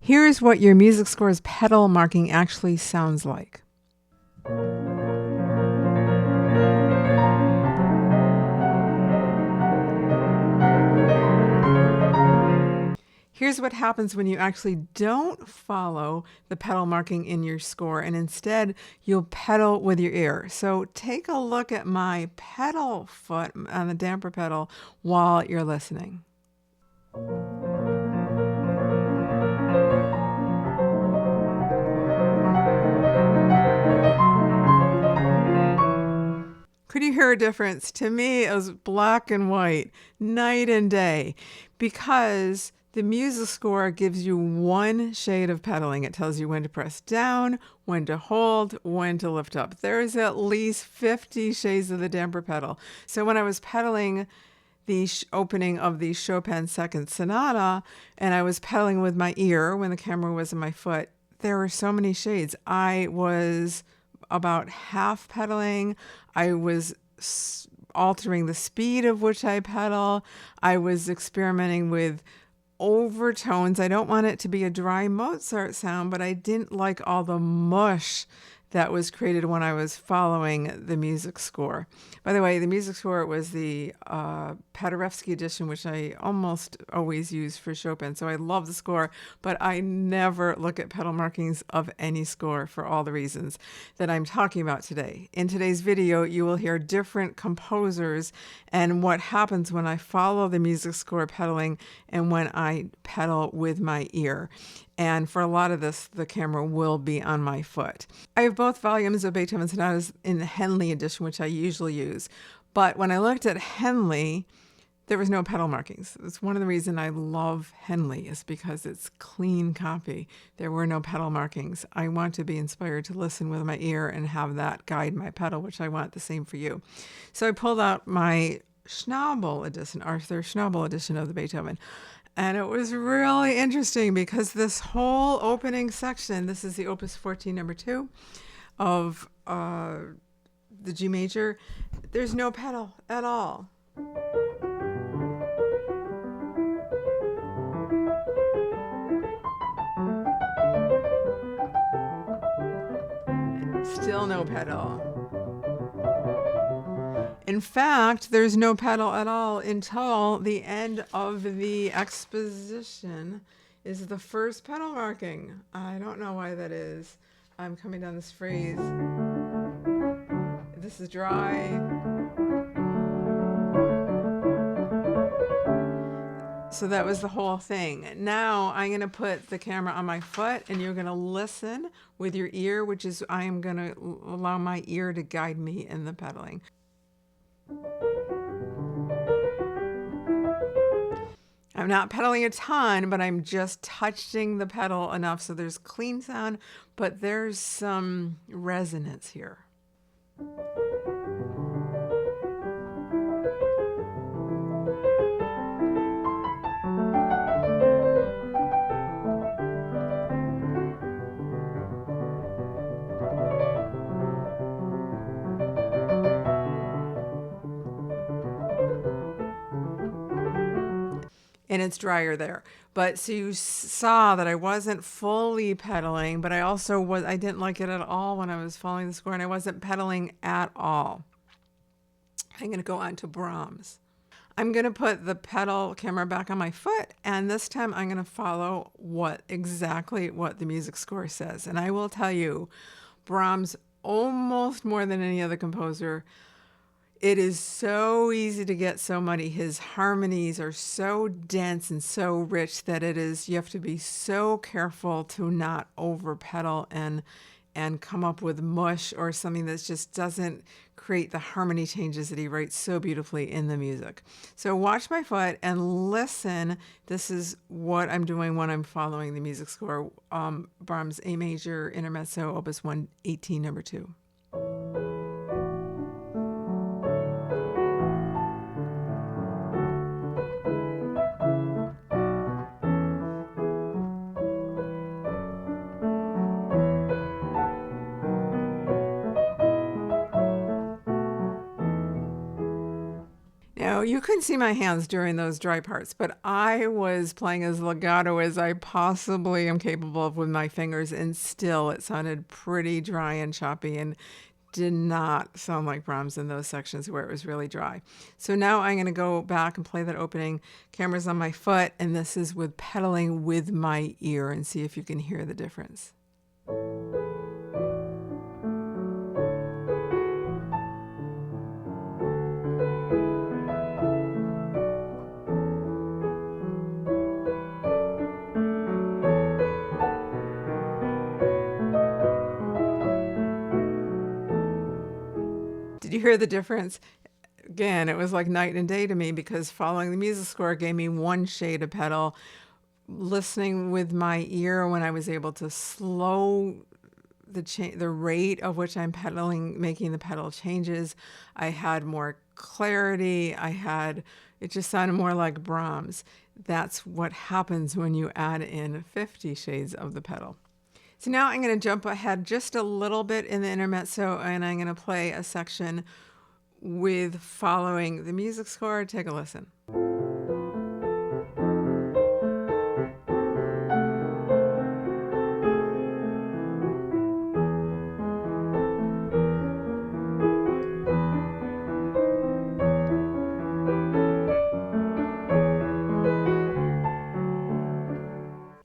Here's what your music score's pedal marking actually sounds like. Here's what happens when you actually don't follow the pedal marking in your score and instead you'll pedal with your ear. So take a look at my pedal foot on the damper pedal while you're listening. Could you hear a difference? To me, it was black and white, night and day, because the music score gives you one shade of pedaling. It tells you when to press down, when to hold, when to lift up. There's at least 50 shades of the damper pedal. So when I was pedaling the opening of the Chopin Second Sonata, and I was pedaling with my ear when the camera was in my foot, there were so many shades. I was about half pedaling. I was altering the speed of which I pedal. I was experimenting with overtones. I don't want it to be a dry Mozart sound, but I didn't like all the mush that was created when I was following the music score. By the way, the music score was the Paderewski edition, which I almost always use for Chopin. So I love the score, but I never look at pedal markings of any score for all the reasons that I'm talking about today. In today's video, you will hear different composers and what happens when I follow the music score pedaling and when I pedal with my ear. And for a lot of this, the camera will be on my foot. I have both volumes of Beethoven sonatas in the Henley edition, which I usually use. But when I looked at Henley, there was no pedal markings. It's one of the reasons I love Henley is because it's clean copy. There were no pedal markings. I want to be inspired to listen with my ear and have that guide my pedal, which I want the same for you. So I pulled out my Schnabel edition, Arthur Schnabel edition of the Beethoven. And it was really interesting because this whole opening section, this is the Opus 14, number 2 of the G major, there's no pedal at all. Still no pedal. In fact, there's no pedal at all until the end of the exposition is the first pedal marking. I don't know why that is. I'm coming down this phrase. This is dry. So that was the whole thing. Now I'm going to put the camera on my foot and you're going to listen with your ear, which is I am going to allow my ear to guide me in the pedaling. I'm not pedaling a ton, but I'm just touching the pedal enough so there's clean sound, but there's some resonance here. And it's drier there. But so you saw that I wasn't fully pedaling, but I didn't like it at all when I was following the score, and I wasn't pedaling at all. I'm going to go on to Brahms. I'm going to put the pedal camera back on my foot, and this time I'm going to follow exactly what the music score says. And I will tell you, Brahms, almost more than any other composer, it is so easy to get so muddy. His harmonies are so dense and so rich that you have to be so careful to not over pedal and come up with mush or something that just doesn't create the harmony changes that he writes so beautifully in the music. So watch my foot and listen. This is what I'm doing when I'm following the music score. Brahms A major intermezzo, Opus 118, number 2. You couldn't see my hands during those dry parts, but I was playing as legato as I possibly am capable of with my fingers, and still it sounded pretty dry and choppy and did not sound like Brahms in those sections where it was really dry. So now I'm going to go back and play that opening. Camera's on my foot, and this is with pedaling with my ear, and see if you can hear the difference. Did you hear the difference? Again, it was like night and day to me, because following the music score gave me one shade of pedal. Listening with my ear, when I was able to slow the rate of which I'm pedaling, making the pedal changes, I had more clarity. It just sounded more like Brahms. That's what happens when you add in 50 shades of the pedal. So now I'm going to jump ahead just a little bit in the intermezzo, and I'm going to play a section with following the music score. Take a listen.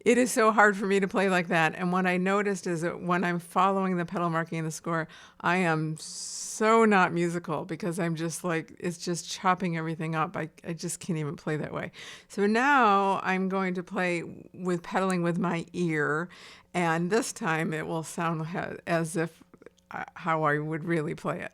It is so hard for me to play like that. And what I noticed is that when I'm following the pedal marking in the score, I am so not musical, because I'm just like, it's just chopping everything up. I just can't even play that way. So now I'm going to play with pedaling with my ear. And this time it will sound as if how I would really play it.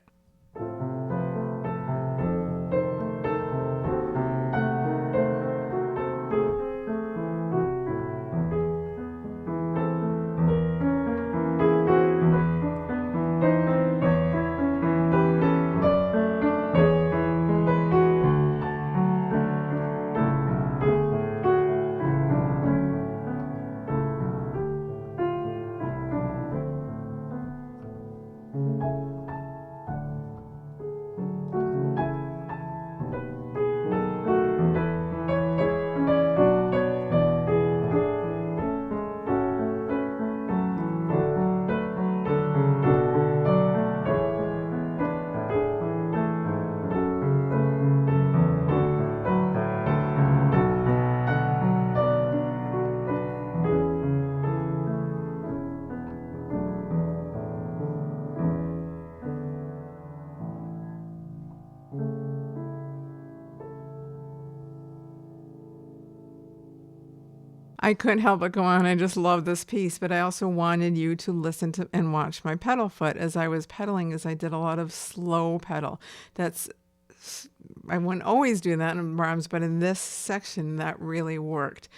I couldn't help but go on. I just love this piece, but I also wanted you to listen to and watch my pedal foot as I was pedaling, as I did a lot of slow pedal. I wouldn't always do that in Brahms, but in this section that really worked.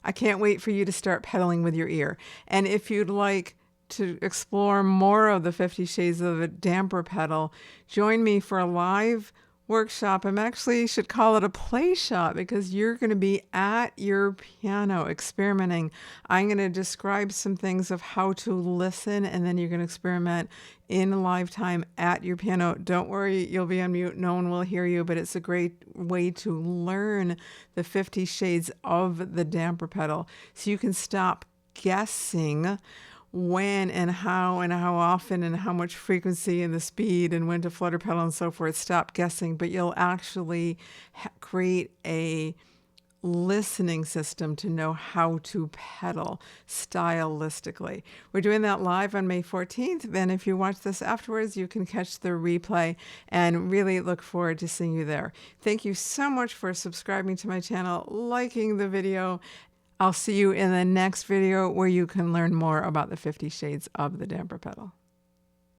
I can't wait for you to start pedaling with your ear. And if you'd like to explore more of the 50 Shades of a Damper pedal, join me for a live workshop. Should call it a play shop, because you're going to be at your piano experimenting. I'm going to describe some things of how to listen, and then you're going to experiment in live time at your piano. Don't worry, you'll be on mute. No one will hear you, but it's a great way to learn the 50 shades of the damper pedal, so you can stop guessing when and how often and how much frequency and the speed and when to flutter pedal and so forth. Stop guessing, but you'll actually create a listening system to know how to pedal stylistically. We're doing that live on May 14th. And if you watch this afterwards, you can catch the replay, and really look forward to seeing you there. Thank you so much for subscribing to my channel, liking the video. I'll see you in the next video, where you can learn more about the 50 Shades of the Damper pedal.